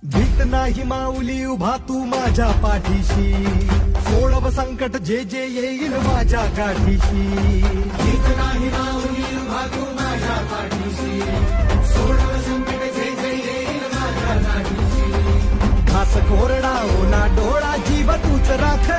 भीत नाही माऊली उभा तू माझ्या पाठीशी, सोडव संकट जे जे येईल माझ्या गाठीशी. भीत नाही माऊली उभा तू माझ्या पाठीशी, सोडव संकट जे जे येईल माझ्या गाठीशी. घास कोरडा ओना डोळा जीव तूच राख,